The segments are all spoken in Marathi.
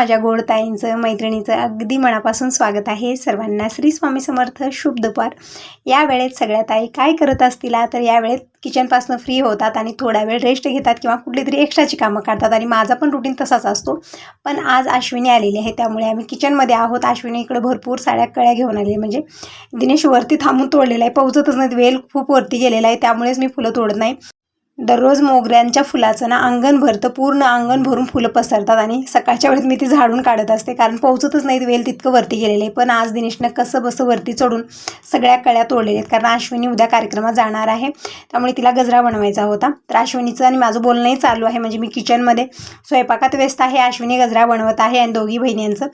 माझ्या गोड ताईंचं मैत्रिणीचं अगदी मनापासून स्वागत आहे। सर्वांना श्री स्वामी समर्थ, शुभ दुपार। या वेळेत सगळ्या ताई काय करत असतील तर या वेळेत किचनपासून फ्री होतात आणि थोडा वेळ रेस्ट घेतात किंवा कुठलीतरी एक्स्ट्राची कामं करतात आणि माझा पण रुटीन तसाच असतो। पण आज अश्विनी आलेली आहे त्यामुळे आम्ही किचनमध्ये आहोत। अश्विनी इकडे भरपूर साड्या कळ्या घेऊन आली, म्हणजे दिनेश वरती थांबून तोडलेला आहे, पोहोचतच नाही, वेल खूप वरती गेलेला आहे त्यामुळेच मी फुलं तोडत नाही। दररोज मोगऱ्यांच्या फुलाचं ना अंगण भरतं, पूर्ण अंगण भरून फुलं पसरतात आणि सकाळच्या वेळेत मी ती झाडून काढत असते कारण पोहोचतच नाही, वेल तितकं वरती गेलेलं आहे। पण आज दिनेशनं कसं बसं वरती चढून सगळ्या कळ्या तोडलेल्या आहेत कारण अश्विनी उद्या कार्यक्रमात जाणार आहे त्यामुळे तिला गजरा बनवायचा होता। तर अश्विनीचं आणि माझं बोलणंही चालू आहे, म्हणजे मी किचनमध्ये स्वयंपाकात व्यस्त आहे, अश्विनी गजरा बनवत आहे आणि दोघी बहिणींचं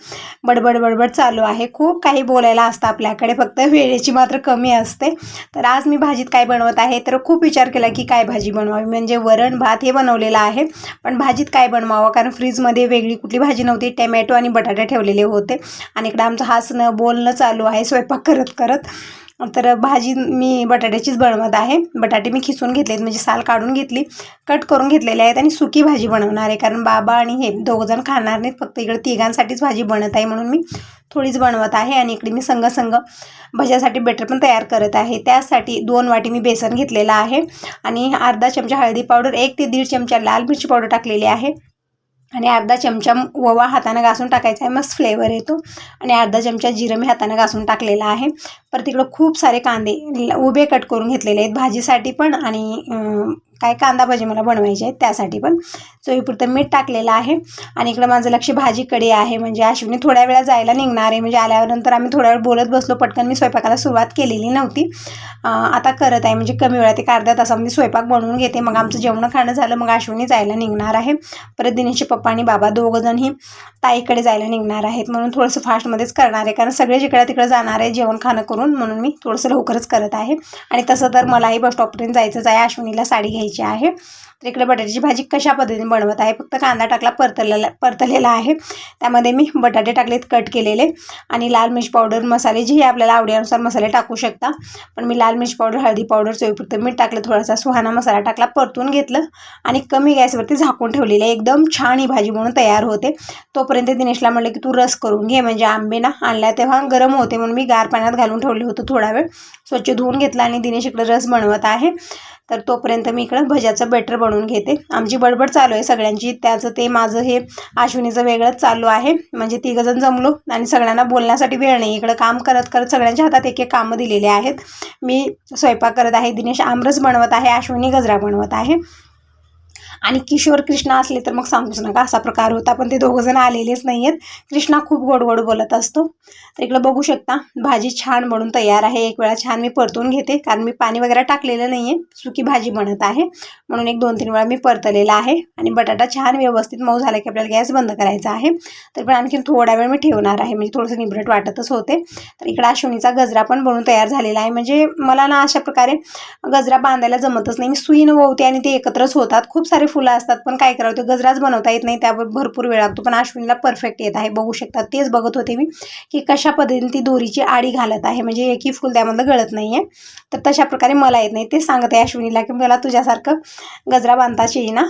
बडबड बडबड चालू आहे। खूप काही बोलायला असतं आपल्याकडे, फक्त वेळेची मात्र कमी असते। तर आज मी भाजीत काय बनवत आहे तर खूप विचार केला की काय भाजी बनवावी, म्हणजे वरण भात हे बनवलेलं आहे पण भाजीत काय बनवावं कारण फ्रीजमध्ये वेगळी कुठली भाजी नव्हती, टोमॅटो आणि बटाटे ठेवलेले होते आणि इकडे आमचं हसणं बोलणं चालू आहे स्वयंपाक करत करत। तर भाजी मी बटाट्याचीच बनवत आहे। बटाटे मी खिसून घेतलेत, म्हणजे साल काढून घेतली, कट करून घेतलेले आहेत आणि सुकी भाजी बनवणार आहे कारण बाबा आणि हे दोघंजण खाणार नाहीत, फक्त इकडे तिघांसाठीच भाजी बनत आहे म्हणून मी थोडीच बनवत आहे। आणि इकडे मी संग भज्यासाठी बेटर पण तयार करत आहे। त्यासाठी 2 वाटी मी बेसन घेतलेला आहे आणि अर्धा चमचा हळदी पावडर, 1 ते 1.5 चमचा लाल मिरची पावडर टाकलेली आहे आणि अर्धा चमचा ओवा हाताने घासून टाकायचा आहे, मस्त फ्लेवर येतो। आणि अर्धा चमचा जिरं मी हाताने घासून टाकलेला आहे। परत इकडं खूप सारे कांदे उभे कट करून घेतलेले आहेत भाजीसाठी पण आणि काय कांदा भाजी मला बनवायची आहे त्यासाठी पण। चवीपुरतं मीठ टाकलेलं आहे आणि इकडं माझं लक्ष भाजीकडे आहे, म्हणजे अश्विनी थोड्या वेळा जायला निघणार आहे, म्हणजे आल्यानंतर आम्ही थोड्या वेळ बोलत बसलो, पटकन मी स्वयंपाकाला सुरुवात केलेली नव्हती, आता करत आहे, म्हणजे कमी वेळात एक अर्ध्या तासामध्ये स्वयंपाक बनवून घेते, मग आमचं जेवण खाणं झालं मग अश्विनी जायला निघणार आहे। परत दिनेशचे पप्पा आणि बाबा दोघंजणही ताईकडे जायला निघणार आहेत म्हणून थोडंसं फास्टमध्येच करणार आहे कारण सगळे जिकडे तिकडे जाणार आहे जेवण खाणं करून, म्हणून मी थोडंसं लवकरच करत आहे। आणि तसं तर मलाही बस स्टॉपपर्यंत जायचंच आहे, अश्विनीला साडी घ्यायची आहे। तर इकडे बटाट्याची भाजी कशा पद्धतीने बनवत आहे, फक्त कांदा टाकला परतलेला आहे, त्यामध्ये मी बटाटे टाकलेत कट केलेले आणि लाल मिर्च पावडर, मसाले जे आपल्याला आवडीनुसार मसाले टाकू शकता, पण मी लाल मिर्च पावडर, हळदी पावडर, चवीपुरतं मीठ टाकलं, थोडासा सुहाना मसाला टाकला, परतून घेतलं आणि कमी गॅसवरती झाकून ठेवलेलं आहे। एकदम छान ही भाजी म्हणून तयार होते। तोपर्यंत दिनेशला म्हटलं की तू रस करून घे, म्हणजे आंबे ना आणल्या तेव्हा गरम होते म्हणून मी गार पाण्यात घालून ठेवले होतं, थोडा वेळ स्वच्छ धुवून घेतला आणि दिनेश इकडे रस बनवत आहे। तर तोपर्यंत मी इकडं भज्याचं बेटर बनवून घेते। आमची बडबड चालू आहे सगळ्यांची, त्याचं ते माझं हे अश्विनीचं वेगळंच चालू आहे, म्हणजे तिघंजण जमलो आणि सगळ्यांना बोलण्यासाठी वेळ नाही, इकडं काम करत करत सगळ्यांच्या हातात एक एक कामं दिलेले आहेत। मी स्वयंपाक करत आहे, दिनेश आमरस बनवत आहे, अश्विनी गजरा बनवत आहे आणि किशोर कृष्णा असले तर मग सांगूच नका असा प्रकार होता, पण ते दोघंजण आलेलेच नाही आहेत। कृष्णा खूप गोड गोड बोलत असतो। तर इकडं बघू शकता भाजी छान बनवून तयार आहे। एक वेळा छान मी परतून घेते कारण मी पाणी वगैरे टाकलेलं नाही आहे, सुकी भाजी बनत आहे म्हणून 1-2-3 वेळा मी परतलेला आहे। आणि बटाटा छान व्यवस्थित मऊ झाला की आपल्याला गॅस बंद करायचा आहे। तर पण आणखीन थोडा वेळ मी ठेवणार आहे, म्हणजे थोडंसं निबरट वाटतच होते। तर इकडं अश्विनीचा गजरा पण बनवून तयार झालेला आहे, म्हणजे मला ना अशा प्रकारे गजरा बांधायला जमतच नाही, मी सुईनं वळते आणि ते एकत्रच होतात, खूप सारे फुलं असतात पण काय करावं ते गजराच बनवता येत नाही, त्यावर भरपूर वेळ लागतो। पण अश्विनीला परफेक्ट येत आहे, बघू शकता, तेच बघत होते मी की कशा पद्धतीने ती दोरीची आडी घालत आहे, म्हणजे एकही फुल त्यामधलं गळत नाही आहे। तर तशा प्रकारे मला येत नाही, ते सांगत आहे अश्विनीला की मला तुझ्यासारखं गजरा बांधताच येईना,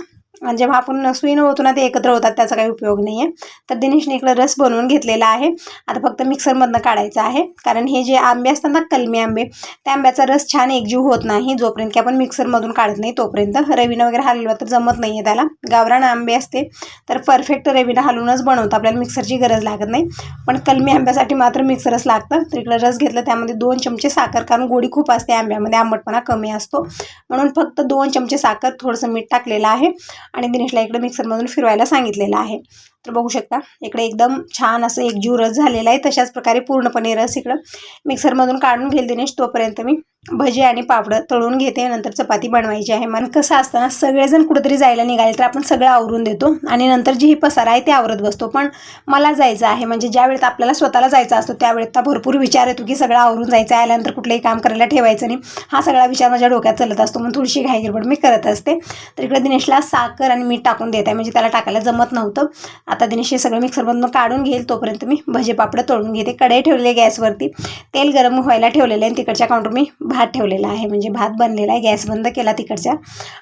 जेव्हा आपण सुईनं होतो ना ते एकत्र होतात, त्याचा काही उपयोग नाही आहे। तर दिनेशने इकडं रस बनवून घेतलेला आहे, आता फक्त मिक्सरमधनं काढायचं आहे कारण हे जे आंबे असतात ना कलमी आंबे, त्या आंब्याचा रस छान एकजीव होत नाही जोपर्यंत की आपण मिक्सरमधून काढत नाही तोपर्यंत। रवीनं वगैरे हलवलं तर जमत नाही आहे त्याला, गावरान आंबे असते तर परफेक्ट रवीनं हलवूनच बनवतं, आपल्याला मिक्सरची गरज लागत नाही, पण कलमी आंब्यासाठी मात्र मिक्सरच लागतं। तर इकडं रस घेतलं, त्यामध्ये 2 चमचे साखर, कारण गोडी खूप असते आंब्यामध्ये, आंबटपणा कमी असतो म्हणून फक्त 2 चमचे साखर, थोडंसं मीठ टाकलेलं आहे आणि दिनेशला इकडे मिक्सरमधून फिरवायला सांगितलेलं आहे। तर बघू शकता इकडे एकदम छान असं एकजीव रस झालेला आहे, तशाच प्रकारे पूर्णपणे रस इकडं मिक्सरमधून काढून घेईल दिनेश, तोपर्यंत मी भजी आणि पापड तळून घेते, नंतर चपाती बनवायची आहे। मन कसं असतं ना, सगळेजण कुठेतरी जायला निघाले तर आपण सगळं आवरून देतो आणि नंतर जी ही पसारा आहे ते आवरत बसतो, पण मला जायचं आहे, म्हणजे ज्या वेळेत आपल्याला स्वतःला जायचं असतो त्यावेळेत तर भरपूर विचार येतो की सगळं आवरून जायचं आहे, आल्यानंतर कुठलंही काम करायला ठेवायचं नाही, हा सगळा विचार माझ्या डोक्यात चालत असतो, म्हणून थोडीशी घाई गडबड मी करत असते। तर इकडे दिनेशला साखर आणि मीठ टाकून देत आहे, म्हणजे त्याला टाकायला जमत नव्हतं। आता दिनेश हे सगळं मिक्सरमधून काढून घेईल, तोपर्यंत मी भजे पापड तळून घेते। कढई ठेवलेली गॅसवरती, तेल गरम व्हायला ठेवलेलं आहे, तिकडच्या काउंटर मी भात ठेवलेला आहे, म्हणजे भात बनलेला आहे. गॅस बंद केला तिकडच्या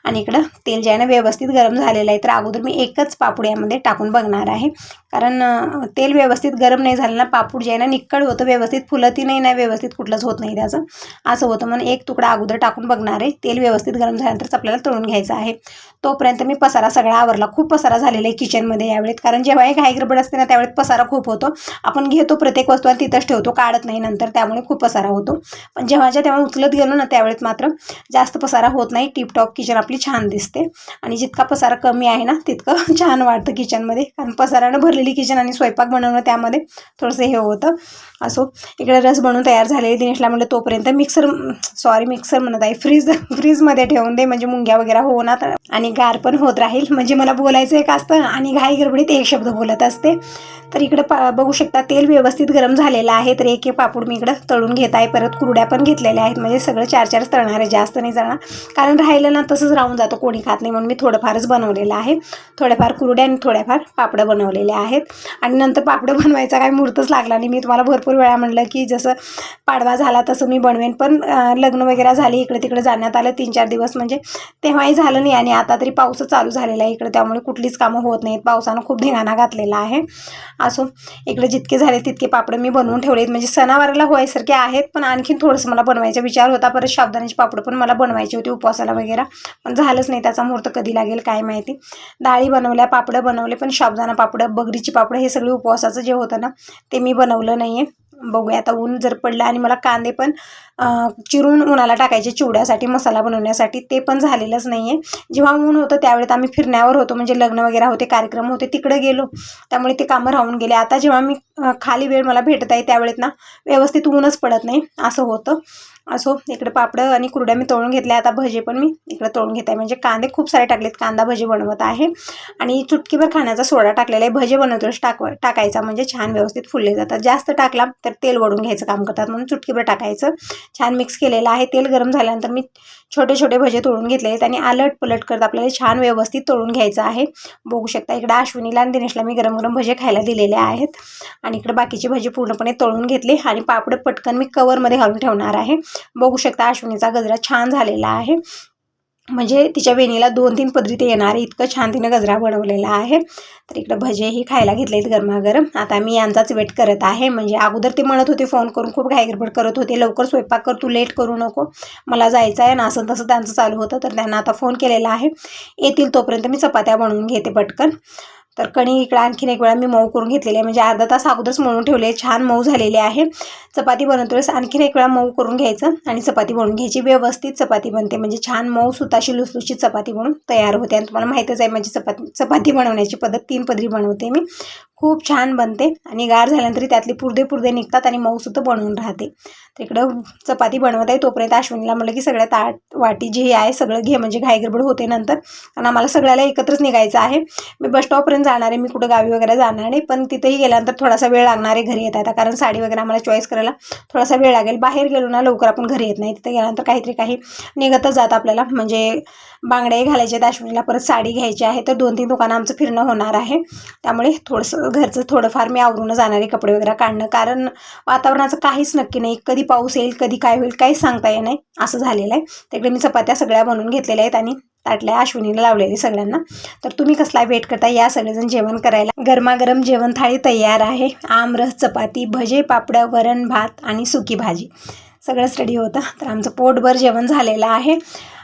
आणि इकडं तेल जे आहे ना व्यवस्थित गरम झालेलं आहे. तर अगोदर मी एकच पापड यामध्ये टाकून बघणार आहे, कारण तेल व्यवस्थित गरम नाही झालं ना पापूड जे आहे ना निक्कड होतं, व्यवस्थित फुलतही नाही व्यवस्थित कुठलंच होत नाही त्याचं, असं होतं. म्हणून एक तुकडा अगोदर टाकून बघणार आहे. तेल व्यवस्थित गरम झाल्यानंतरच आपल्याला तळून घ्यायचं आहे. तोपर्यंत मी पसारा सगळा आवरला. खूप पसारा झालेला आहे किचनमध्ये यावेळेत, कारण जेव्हा घाई गडबड असते ना त्यावेळेत पसारा खूप होतो. आपण घेतो प्रत्येक वस्तू आणि तिथंच ठेवतो, काढत नाही नंतर, त्यामुळे खूप पसारा होतो. पण जेव्हाच्या तेव्हा उचलत गेलो ना त्यावेळेत मात्र जास्त पसारा होत नाही. टिपटॉप किचन आपली छान दिसते. आणि जितका पसारा कमी आहे ना तितकं छान वाटतं किचनमध्ये, कारण पसारानं भरलेली किचन आणि स्वयंपाक बनवणं त्यामध्ये थोडंसं हे होतं. असो, इकडे रस बनवून तयार झालेली. दिनेशला म्हणलं तोपर्यंत मिक्सर म्हणत आहे, फ्रीजमध्ये ठेवून दे, म्हणजे मुंग्या वगैरे होणार आणि गार पण होत राहील. म्हणजे मला बोलायचं एक असतं आणि घाई गडबडीत एक शब्द बोलत असते. तर इकडं बघू शकता तेल व्यवस्थित गरम झालेलं आहे. तर एक पापूड मी इकडं तळून घेत आहे. परत कुरड्या पण घेतलेल्या आहेत, म्हणजे सगळं 4 तळणार आहे, जास्त नाही तळणार, कारण राहिलं ना तसंच राहून जातं, कोणी खात नाही. म्हणून मी थोडंफारच बनवलेलं आहे. थोड्याफार कुरड्या आणि थोड्याफार पापडं बनवलेले आहेत. आणि नंतर पापडं बनवायचा काही मुहूर्तच लागला नाही. मी तुम्हाला भरपूर वेळा म्हणलं की जसं पाडवा झाला तसं मी बनवेन, पण लग्न वगैरे झाली, इकडे तिकडे जाण्यात आलं 3-4 दिवस, म्हणजे तेव्हाही झालं नाही. आणि आता तरी पाऊसच चालू झालेला आहे इकडे, त्यामुळे कुठलीच कामं होत नाहीत. पावसानं खूप धिंगाणा घातलेला आहे. असो, इकडे जितके झाले तितके पापडं मी बनवून ठेवलेत, म्हणजे सणावाराला व्हायसारखे आहेत. पण आणखीन थोडंसं मला बनवायचा विचार होता. परत साबुदाण्याची पापड पण मला बनवायची होती उपवासाला वगैरे, पण झालंच नाही. त्याचा मुहूर्त कधी लागेल काय माहिती. डाळी बनवल्या, पापडं बनवले, पण साबुदाणा पापडं, बगरीची पापडं हे सगळे उपवासाचं जे होतं ना ते मी बनवलं नाही आहे. बघूया आता ऊन जर पडलं. आणि मला कांदे पण चिरून उन्हाला टाकायचे चिवड्यासाठी, मसाला बनवण्यासाठी, ते पण झालेलंच नाही आहे. जेव्हा ऊन होतं त्यावेळेत आम्ही फिरण्यावर होतो, म्हणजे लग्न वगैरे होते, कार्यक्रम होते, तिकडे गेलो, त्यामुळे ते कामं राहून गेले. आता जेव्हा मी खाली वेळ मला भेटत आहे त्यावेळेत ना व्यवस्थित ऊनच पडत नाही, असं होतं. असो, इकडे पापडं आणि कुरड्या मी तळून घेतल्या. आता भजे पण मी इकडे तळून घेत आहे, म्हणजे कांदे खूप सारे टाकलेत, कांदा भजे बनवत आहे. आणि चुटकीभर खाण्याचा सोडा टाकलेला आहे. भजे बनवतोच टाकायचा, म्हणजे छान व्यवस्थित फुलले जातात. जास्त टाकला तर तेल वळून घ्यायचं काम करतात, म्हणून चुटकीभर टाकायचं. छान मिक्स केलेलं आहे. तेल गरम झाल्यानंतर मी छोटे छोटे भजे तळून घेतले आहेत आणि आलट पलट करत आपल्याला छान व्यवस्थित तळून घ्यायचं आहे. बघू शकता इकडे अश्विनीला आणि दिनेशला मी गरम गरम भजे खायला दिलेले आहेत. आणि इकडे बाकीचे भजे पूर्णपणे तळून घेतले आणि पापड पटकन मी कवरमध्ये घालून ठेवणार आहे. बघू शकता अश्विनीचा गजरा छान झालेला आहे, म्हणजे तिच्या वेणीला 2-3 पदरी ते येणार, इतकं छान तिनं गजरा बनवलेला आहे. तर इकडं भजेही खायला घेतलेत गरमागरम. आता मी यांचाच वेट करत आहे, म्हणजे अगोदर ते म्हणत होते फोन करून, खूप घाईगडबड करत होते, लवकर स्वयंपाक कर, तू लेट करू नको, मला जायचं आहे ना, असं तसं त्यांचं चालू होतं. तर त्यांना आता फोन केलेला आहे, येतील तोपर्यंत मी चपात्या बनवून घेते पटकन. तर कणी इकडं आणखीन एक वेळा मी मऊ करून घेतलेली आहे, म्हणजे अर्धा तास अगोदरच मळून ठेवले, छान मऊ झालेले आहे. चपाती बनवतोस आणखीन एक वेळा मऊ करून घ्यायचं आणि चपाती बनवून घ्यायची. व्यवस्थित चपाती बनते, म्हणजे छान मऊ सुताशी लुसलुशीत चपाती बनून तयार होते. आणि तुम्हाला माहीतच आहे माझी चपाती बनवण्याची पद्धत, 3 पदरी बनवते मी, खूप छान बनते. आणि गार झाल्यानंतर त्यातले पुरदे निघतात आणि मऊसुद्धा बनवून राहते. तर इकडं चपाती बनवत आहे, तोपर्यंत अश्विनीला म्हटलं की सगळ्या ताट वाटी जे आहे सगळं घे, म्हणजे घाईगडबड होते नंतर, कारण आम्हाला सगळ्याला एकत्रच निघायचं आहे. मी बस स्टॉपपर्यंत जाणार आहे, मी कुठं गावी वगैरे जाणार नाही, पण तिथेही गेल्यानंतर थोडासा वेळ लागणार आहे घरी येता, कारण साडी वगैरे आम्हाला चॉईस करायला थोडासा वेळ लागेल. बाहेर गेलो ना लवकर आपण घरी येत नाही, तिथे गेल्यानंतर काही निघतच जात आपल्याला, म्हणजे बांगड्याही घालायचे आहेत अश्विनीला, परत साडी घ्यायची आहे. तर 2-3 दुकानं आमचं फिरणं होणार आहे, त्यामुळे थोडंसं घरचं थोडंफार मी आवरून जाणार आहे, कपडे वगैरे काढणं, कारण वातावरणाचं काहीच नक्की नाही, कधी पाऊस येईल कधी काय होईल काहीच सांगता येत नाही, असं झालेलं आहे. तिकडे मी चपात्या सगळ्या बनवून घेतलेल्या आहेत आणि ताटल्या अश्विनीला लावलेली सगळ्यांना. तर तुम्ही कसला वेट करता, या सगळेजण जेवण करायला. गरमागरम जेवण थाळी तयार आहे. आमरस, चपाती, भजे, पापड, वरण भात आणि सुकी भाजी सगळंच रेडी होतं. तर आमचं पोटभर जेवण झालेलं आहे.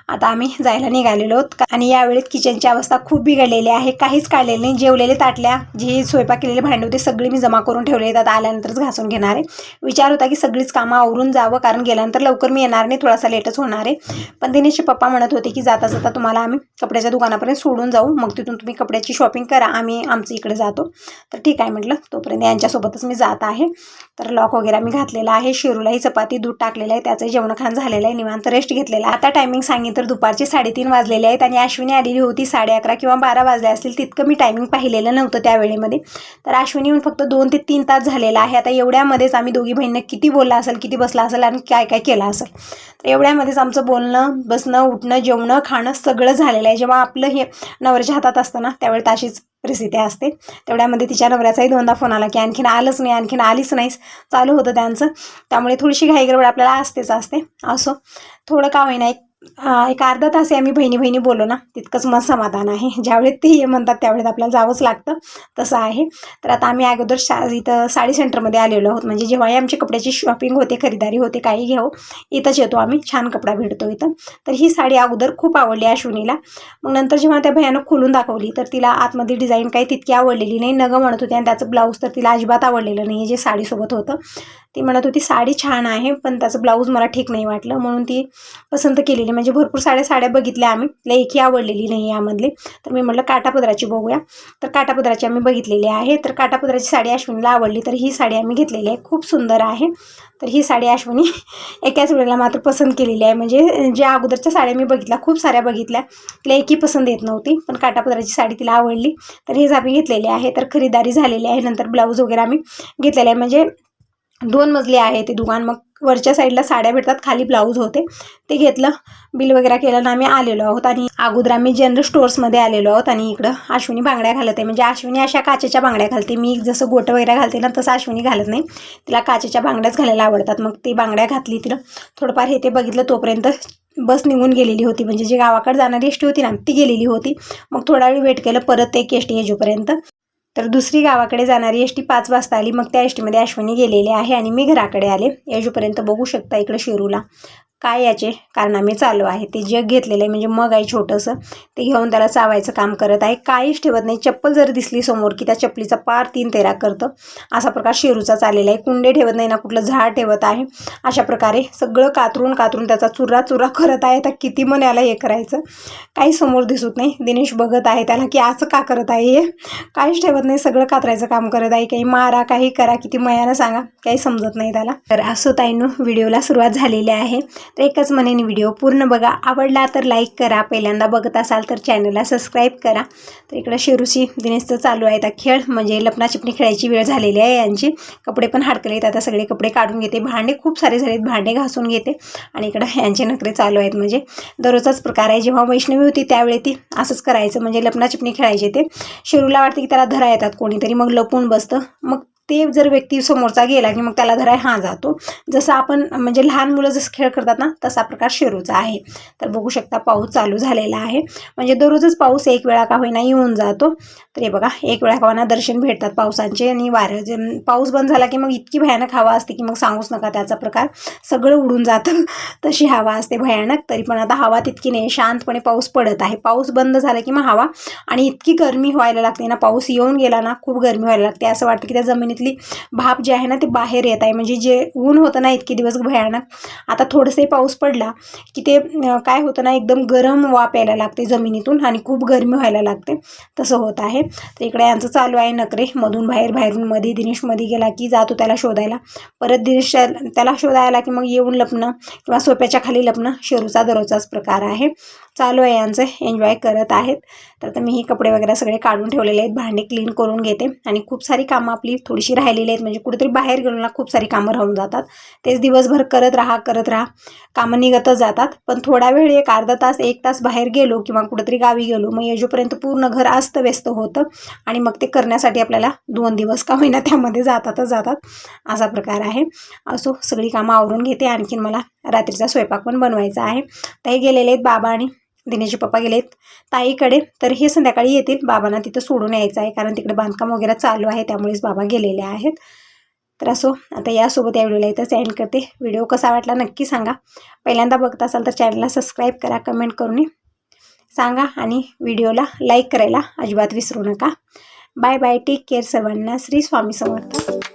आता आम्ही जायला निघालेलो आहोत आणि यावेळेत किचनची अवस्था खूप बिघडलेली आहे, काहीच काढलेलं नाही. जेवलेले ताटल्या, जे स्वयंपाक केलेले भांडे होते सगळे मी जमा करून ठेवले आहेत, आता आल्यानंतरच घासून घेणार आहे. विचार होता की सगळीच कामं आवरून जावं, कारण गेल्यानंतर लवकर मी येणार नाही, थोडासा लेटच होणार आहे. पण दिनेशचे पप्पा म्हणत होते की जाता जाता तुम्हाला आम्ही कपड्याच्या दुकानापर्यंत सोडून जाऊ, मग तिथून तुम्ही कपड्याची शॉपिंग करा, आम्ही आमचं इकडे जातो. तर ठीक आहे म्हटलं, तोपर्यंत यांच्यासोबतच मी जात आहे. तर लॉक वगैरे मी घातलेला आहे. शिरूलाही चपाती दूध टाकलेलं आहे, त्याचंही जेवण खाण झालेलं आहे, निवांत रेस्ट घेतलेला. आता टायमिंग सांगितलं तर दुपारचे 3:30 वाजलेले आहेत आणि अश्विनी आलेली होती 11:30 किंवा 12 वाजले असतील, तितकं मी टायमिंग पाहिलेलं नव्हतं त्या वेळेमध्ये. तर अश्विनी येऊन फक्त 2 ते 3 तास झालेला आहे. आता एवढ्यामध्येच आम्ही दोघी बहिणींना किती बोलला असेल, किती बसला असेल आणि काय काय केलं असेल. तर एवढ्यामध्येच आमचं बोलणं, बसणं, उठणं, जेवणं, खाणं सगळं झालेलं आहे. जेव्हा आपलं हे नवऱ्याच्या हातात असतं ना, त्यावेळी तशीच परिस्थिती असते. तेवढ्यामध्ये तिच्या नवऱ्याचाही 2दा फोन आला की आणखीन आलंच नाही, आणखीन आलीच नाहीस, चालू होतं त्यांचं. त्यामुळे थोडीशी घाईगडबड आपल्याला असते. असो, थोडं का होईना एक अर्धा तास आम्ही बहिणी बोललो ना, तितकंच मग समाधान आहे. ज्यावेळेस ते ये म्हणतात त्यावेळेस आपल्याला जावंच लागतं, तसं आहे. तर आता आम्ही अगोदर इथं साडी सेंटरमध्ये आलेलो आहोत. म्हणजे जेव्हाही आमची कपड्याची शॉपिंग होते, खरेदारी होते, काही घ्यावं, इथंच येतो आम्ही. छान कपडा भेटतो इथं. तर ही साडी अगोदर खूप आवडली अश्विनीला. मग नंतर जेव्हा त्या भयानं खोलून दाखवली तर तिला आतमध्ये डिझाईन काही तितकी आवडलेली नाही. नगं म्हणत होती आणि त्याचं ब्लाऊज तर तिला अजिबात आवडलेलं नाही जे साडीसोबत होतं. ती म्हणत होती साडी छान आहे पण त्याचं ब्लाऊज मला ठीक नाही वाटलं, म्हणून ती पसंत केलेली. म्हणजे भरपूर साड्या बघितल्या आम्ही, तिला एकही आवडलेली नाही यामधली. तर मी म्हटलं काठापदराची बघूया. तर काठापदराची आम्ही बघितलेली आहे. तर काठापदराची साडी अश्विनीला आवडली, तर ही साडी आम्ही घेतलेली आहे. खूप सुंदर आहे. तर ही साडी अश्विनी एकाच वेळेला मात्र पसंत केलेली आहे. म्हणजे ज्या अगोदरच्या साड्या मी बघितल्या, खूप साऱ्या बघितल्या, तिला एकही पसंत येत नव्हती, पण काठापदराची साडी तिला आवडली. तर हेच आम्ही घेतलेली आहे. तर खरीदारी झालेली आहे. नंतर ब्लाऊज वगैरे आम्ही घेतलेले आहे. म्हणजे 2 मजली आहे ते दुकान. मग वरच्या साईडला साड्या भेटतात, खाली ब्लाऊज होते, ते घेतलं, बिल वगैरे केलं ना आम्ही आलेलो आहोत. आणि अगोदर आम्ही जनरल स्टोअर्समध्ये आलेलो आहोत. आणि इकडं अश्विनी बांगड्या घालत आहे. म्हणजे अश्विनी अशा काचेच्या बांगड्या घालते. मी जसं गोटं वगैरे घालते ना, तसं अश्विनी घालत नाही. तिला काचेच्या बांगड्याच घालायला आवडतात. मग ती बांगड्या घातली तिला. थोडंफार हे ते बघितलं, तोपर्यंत बस निघून गेलेली होती. म्हणजे जी गावाकडे जाणारी एसटी होती ना, ती गेलेली होती. मग थोडा वेळ वेट केलं, परत एक एसटी येजोपर्यंत. तर दुसरी गावाकडे जाणारी एसटी 5 वाजता आली. मग त्या एसटीमध्ये अश्विनी गेलेली आहे आणि मी घराकडे आले. येजोपर्यंत बघू शकता इकडे शिरूला काय याचे कारनामे चालू आहे. ते जग घेतलेलं आहे, म्हणजे मग आहे छोटंसं, ते घेऊन त्याला चावायचं काम करत आहे. काहीच ठेवत नाही. चप्पल जर दिसली समोर की त्या चप्पलीचा पार 3 तेरा करतं. असा प्रकार शेरूचा चाललेला आहे. कुंडे ठेवत नाही ना, कुठलं झाड ठेवत आहे. अशा प्रकारे सगळं कातरून त्याचा चुरा करत आहे. आता किती मन याला हे करायचं, काही समोर दिसत नाही. दिनेश बघत आहे त्याला की असं का करत आहे, हे काहीच ठेवत नाही, सगळं कातरायचं काम करत आहे. काही मारा, काही करा, किती मयानं सांगा, काही समजत नाही त्याला. तर असं ताईंनो व्हिडिओला सुरुवात झालेली आहे. तर एकच म्हणेन, व्हिडिओ पूर्ण बघा. आवडला तर लाईक करा. पहिल्यांदा बघत असाल तर चॅनलला सबस्क्राईब करा. तर इकडं शिरूची दिनेशचं चालू आहे आता खेळ. म्हणजे लपणाचिपणी खेळायची वेळ झालेली आहे यांची. कपडे पण हडकलेत, आता सगळे कपडे काढून घेते. भांडे खूप सारे झालेत, भांडे घासून घेते. आणि इकडं यांचे नखरे चालू आहेत. म्हणजे दररोजचाच प्रकार आहे. जेव्हा वैष्णवी होती त्यावेळी ती असंच करायचं, म्हणजे लपणाचिपणी खेळायचे. ते शिरूला वाटतं की त्याला धरा येतात कोणीतरी, मग लपून बसतं. मग ते जर व्यक्ती समोरचा गेला की मग त्याला धराय हा जातो. जसं आपण म्हणजे लहान मुलं जसं खेळ करतात ना, तसा प्रकार शेरूचा आहे. तर बघू शकता पाऊस चालू झालेला आहे. म्हणजे दररोजच पाऊस एक वेळा का होईना येऊन जातो. तर हे बघा, एक वेळा का होईना दर्शन भेटतात पावसांचे. आणि वारं पाऊस बंद झाला की मग इतकी भयानक हवा असते की मग सांगूच नका त्याचा प्रकार. सगळं उडून जातं, तशी हवा असते भयानक. तरी पण आता हवा तितकी नाही, शांतपणे पाऊस पडत आहे. पाऊस बंद झाला की मग हवा, आणि इतकी गरमी व्हायला लागते ना, पाऊस येऊन गेला ना खूप गरमी व्हायला लागते. असं वाटतं की त्या जमिनीतली भाप जी आहे ना ते बाहेर येत आहे. म्हणजे जे ऊन होतं ना इतके दिवस भयानक, आता थोडंसं पाऊस पडला की ते काय होतं ना, एकदम गरम वाफ यायला लागते जमिनीतून आणि खूप गरमी व्हायला लागते. तसं होत आहे. तर इकडे यांचं चालू आहे नखरे, मधून बाहेरून मध्ये. दिनेश मध्ये गेला की जातो त्याला शोधायला, परत दिनेश त्याला शोधायला की मग येऊन लपणं किंवा सोप्याच्या खाली लपणं. शेरूचा दररोजचाच प्रकार आहे. चालू आहे यांचं, एन्जॉय करत आहेत. तर मी ही कपडे वगैरे सगळे काढून ठेवलेले आहेत. भांडे क्लीन करून घेते. आणि खूप सारी कामं आपली थोडीशी राहिलेली आहेत. म्हणजे कुठेतरी बाहेर गेलो ना खूप सारी कामं राहून जातात. तेच दिवसभर करत राहा कामं निघतच जातात. पण थोडा वेळ एक अर्धा तास 1 तास बाहेर गेलो किंवा कुठेतरी गावी गेलो, मग येजोपर्यंत पूर्ण घर अस्तव्यस्त होतं. आणि मग ते करण्यासाठी आपल्याला 2 दिवस का होईना त्यामध्ये जातात. असा प्रकार आहे. असो, सगळी कामं आवरून घेते. आणखीन मला रात्रीचा स्वयंपाक पण बनवायचा आहे. ताई गेलेले आहेत बाबा आणि दिनेशचे पप्पा गेलेत ताईकडे. तर हे संध्याकाळी येतील. बाबांना तिथं सोडून यायचं आहे, कारण तिकडे बांधकाम वगैरे चालू आहे, त्यामुळेच बाबा गेलेले आहेत. तर असो, आता यासोबत या व्हिडिओला इथं सेंड करते. व्हिडिओ कसा वाटला नक्की सांगा. पहिल्यांदा बघत असाल तर चॅनलला सबस्क्राईब करा, कमेंट करून सांगा आणि व्हिडिओला लाईक करायला अजिबात विसरू नका. बाय बाय, टेक केअर सर्वांना. श्री स्वामी समर्थ.